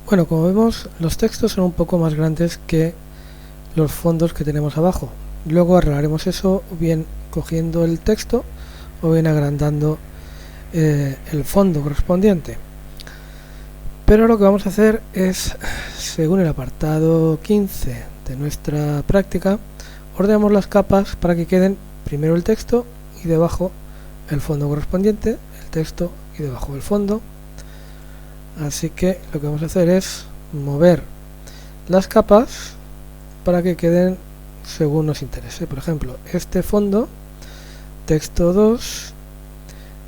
Bueno, como vemos, los textos son un poco más grandes que los fondos que tenemos abajo. Luego arreglaremos eso bien cogiendo el texto o bien agrandando el fondo correspondiente. Pero lo que vamos a hacer es, según el apartado 15 de nuestra práctica, ordenamos las capas para que queden primero el texto y debajo el fondo correspondiente, el texto y debajo el fondo. Así que lo que vamos a hacer es mover las capas para que queden según nos interese. Por ejemplo, este fondo, texto 2,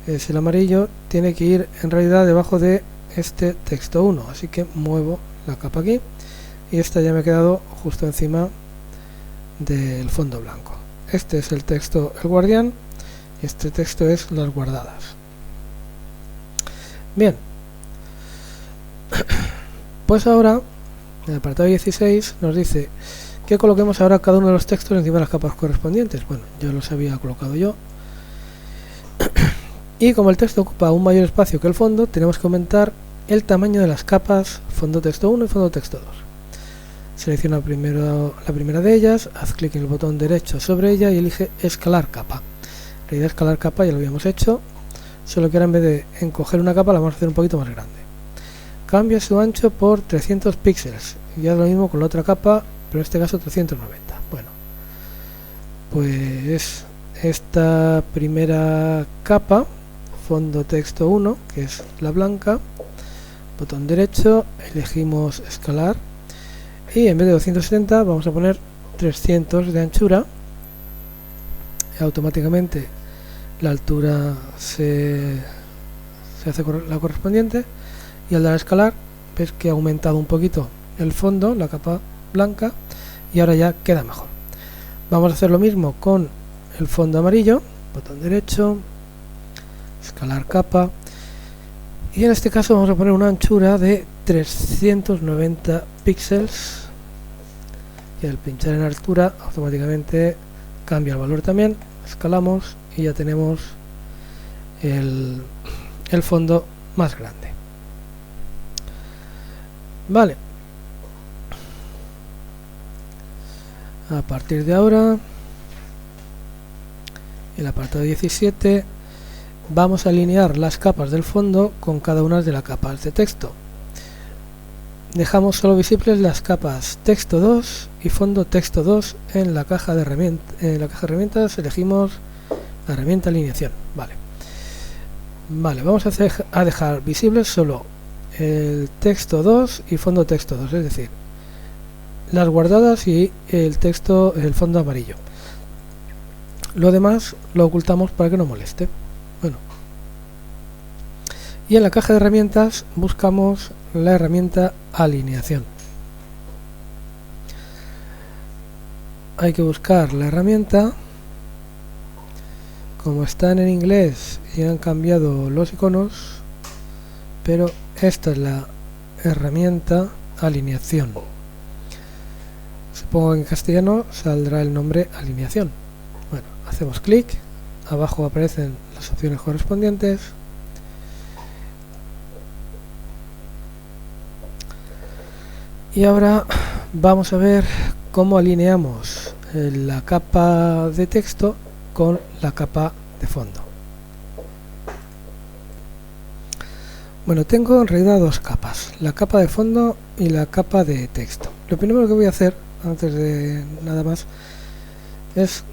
es el amarillo, tiene que ir en realidad debajo de este texto 1, así que muevo la capa aquí y esta ya me ha quedado justo encima del fondo blanco. Este es el texto El Guardián y este texto es Las Guardadas. Bien, pues ahora en el apartado 16 nos dice que coloquemos ahora cada uno de los textos encima de las capas correspondientes. Bueno, yo los había colocado yo. Y como el texto ocupa un mayor espacio que el fondo, tenemos que aumentar el tamaño de las capas fondo texto 1 y fondo texto 2. Selecciona primero la primera de ellas, haz clic en el botón derecho sobre ella y elige escalar capa. En realidad escalar capa ya lo habíamos hecho, solo que ahora en vez de encoger una capa la vamos a hacer un poquito más grande. Cambia su ancho por 300 píxeles y haz lo mismo con la otra capa, pero en este caso 390. Bueno, pues esta primera capa, fondo texto 1, que es la blanca, botón derecho, elegimos escalar y en vez de 270 vamos a poner 300 de anchura y automáticamente la altura se hace la correspondiente. Y al dar a escalar ves que ha aumentado un poquito el fondo, la capa blanca, y ahora ya queda mejor. Vamos a hacer lo mismo con el fondo amarillo, botón derecho, escalar capa, y en este caso vamos a poner una anchura de 390 píxeles y al pinchar en altura automáticamente cambia el valor también. Escalamos y ya tenemos el fondo más grande. Vale, a partir de ahora, el apartado 17, vamos a alinear las capas del fondo con cada una de las capas de texto. Dejamos solo visibles las capas texto 2 y fondo texto 2 en la caja de herramientas. Elegimos la herramienta alineación. Vale, vamos a dejar visibles solo el texto 2 y fondo texto 2, es decir, las guardadas y el texto, el fondo amarillo. Lo demás lo ocultamos para que no moleste. Bueno, y en la caja de herramientas buscamos la herramienta alineación. Hay que buscar la herramienta. Como están en inglés y han cambiado los iconos, pero esta es la herramienta alineación. Si pongo en castellano saldrá el nombre alineación. Bueno, hacemos clic, abajo aparecen las opciones correspondientes y ahora vamos a ver cómo alineamos la capa de texto con la capa de fondo. Bueno, tengo en realidad dos capas, la capa de fondo y la capa de texto. Lo primero que voy a hacer, antes de nada más, es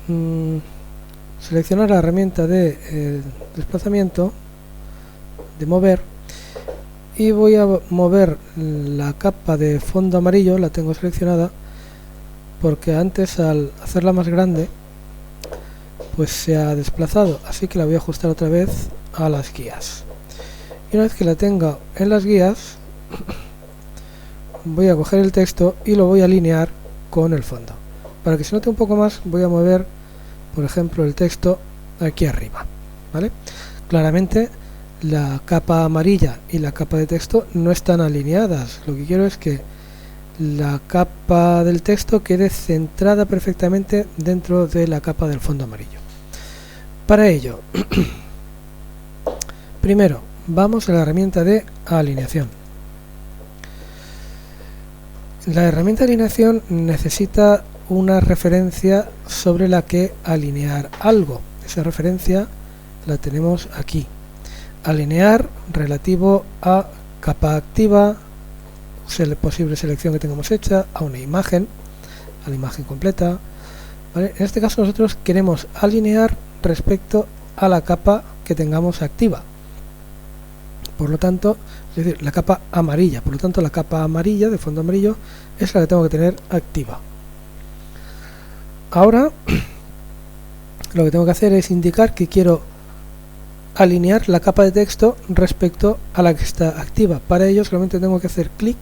seleccionar la herramienta de desplazamiento, de mover, y voy a mover la capa de fondo amarillo, la tengo seleccionada, porque antes al hacerla más grande, pues se ha desplazado, así que la voy a ajustar otra vez a las guías. Y una vez que la tenga en las guías, voy a coger el texto y lo voy a alinear con el fondo. Para que se note un poco más, voy a mover, por ejemplo, el texto aquí arriba, ¿vale? Claramente la capa amarilla y la capa de texto no están alineadas. Lo que quiero es que la capa del texto quede centrada perfectamente dentro de la capa del fondo amarillo. Para ello, primero vamos a la herramienta de alineación. La herramienta de alineación necesita una referencia sobre la que alinear algo. Esa referencia la tenemos aquí. Alinear relativo a capa activa, posible selección que tengamos hecha, a una imagen, a la imagen completa. ¿Vale? En este caso nosotros queremos alinear respecto a la capa que tengamos activa. Por lo tanto, es decir, la capa amarilla. Por lo tanto, la capa amarilla de fondo amarillo es la que tengo que tener activa. Ahora, lo que tengo que hacer es indicar que quiero alinear la capa de texto respecto a la que está activa. Para ello, solamente tengo que hacer clic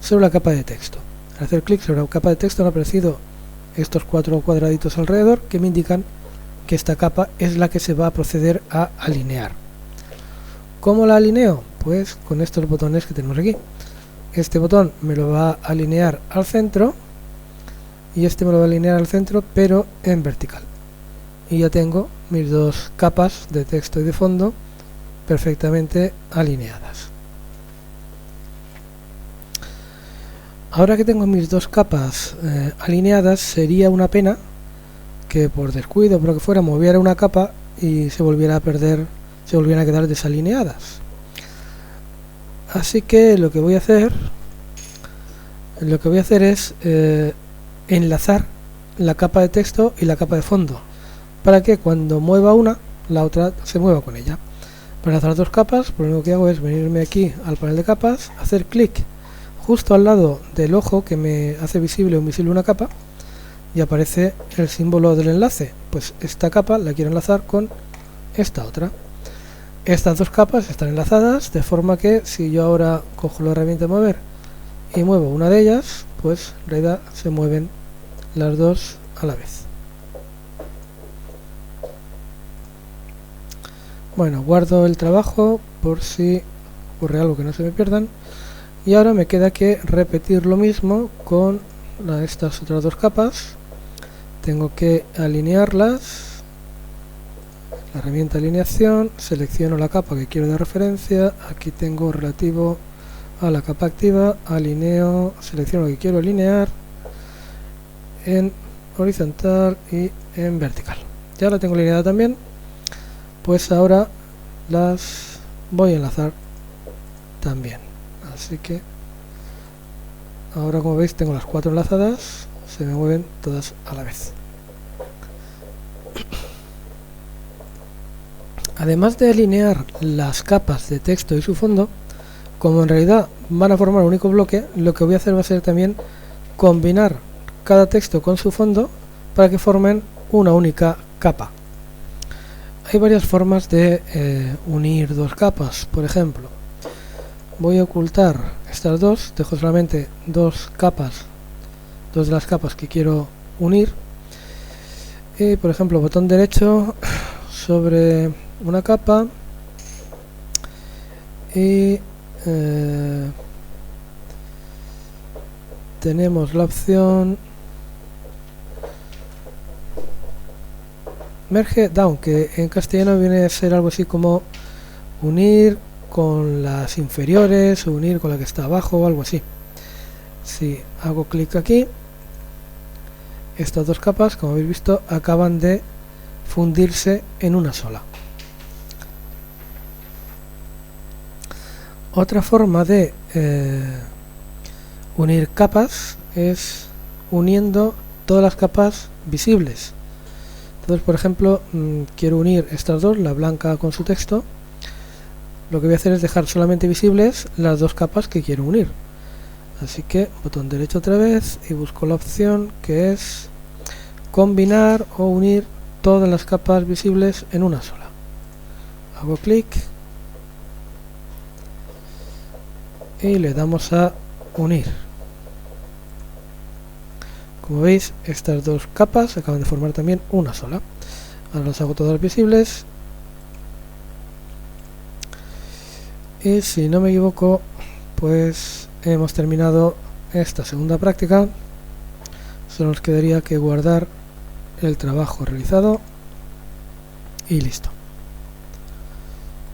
sobre la capa de texto. Al hacer clic sobre la capa de texto han aparecido estos 4 cuadraditos alrededor que me indican que esta capa es la que se va a proceder a alinear. ¿Cómo la alineo? Pues con estos botones que tenemos aquí. Este botón me lo va a alinear al centro y este me lo va a alinear al centro, pero en vertical. Y ya tengo mis dos capas de texto y de fondo perfectamente alineadas. Ahora que tengo mis dos capas alineadas, sería una pena que por descuido, por lo que fuera, moviera una capa y se volviera a perder, se volvieran a quedar desalineadas. Así que lo que voy a hacer es enlazar la capa de texto y la capa de fondo, para que cuando mueva una, la otra se mueva con ella. Para enlazar las dos capas, pues lo único que hago es venirme aquí al panel de capas, hacer clic justo al lado del ojo que me hace visible o invisible una capa, y aparece el símbolo del enlace. Pues esta capa la quiero enlazar con esta otra. Estas dos capas están enlazadas, de forma que si yo ahora cojo la herramienta de mover y muevo una de ellas, pues en realidad se mueven las dos a la vez. Bueno, guardo el trabajo por si ocurre algo que no se me pierdan. Y ahora me queda que repetir lo mismo con estas otras dos capas. Tengo que alinearlas. La herramienta de alineación, selecciono la capa que quiero de referencia. Aquí tengo relativo a la capa activa, alineo, selecciono lo que quiero alinear en horizontal y en vertical. Ya la tengo alineada también. Pues ahora las voy a enlazar también. Así que ahora, como veis, tengo las 4 enlazadas, se me mueven todas a la vez. Además de alinear las capas de texto y su fondo, como en realidad van a formar un único bloque, lo que voy a hacer va a ser también combinar cada texto con su fondo para que formen una única capa. Hay varias formas de unir dos capas. Por ejemplo, voy a ocultar estas dos, dejo solamente dos de las capas que quiero unir, y por ejemplo botón derecho sobre una capa y tenemos la opción Merge Down, que en castellano viene a ser algo así como unir con las inferiores o unir con la que está abajo o algo así. Si hago clic aquí, estas dos capas, como habéis visto, acaban de fundirse en una sola. Otra forma de unir capas es uniendo todas las capas visibles. Entonces, por ejemplo, quiero unir estas dos, la blanca con su texto. Lo que voy a hacer es dejar solamente visibles las dos capas que quiero unir. Así que botón derecho otra vez y busco la opción que es combinar o unir todas las capas visibles en una sola. Hago clic y le damos a unir. Como veis, estas dos capas acaban de formar también una sola. Ahora las hago todas visibles. Y si no me equivoco, pues hemos terminado esta segunda práctica. Solo nos quedaría que guardar el trabajo realizado y listo.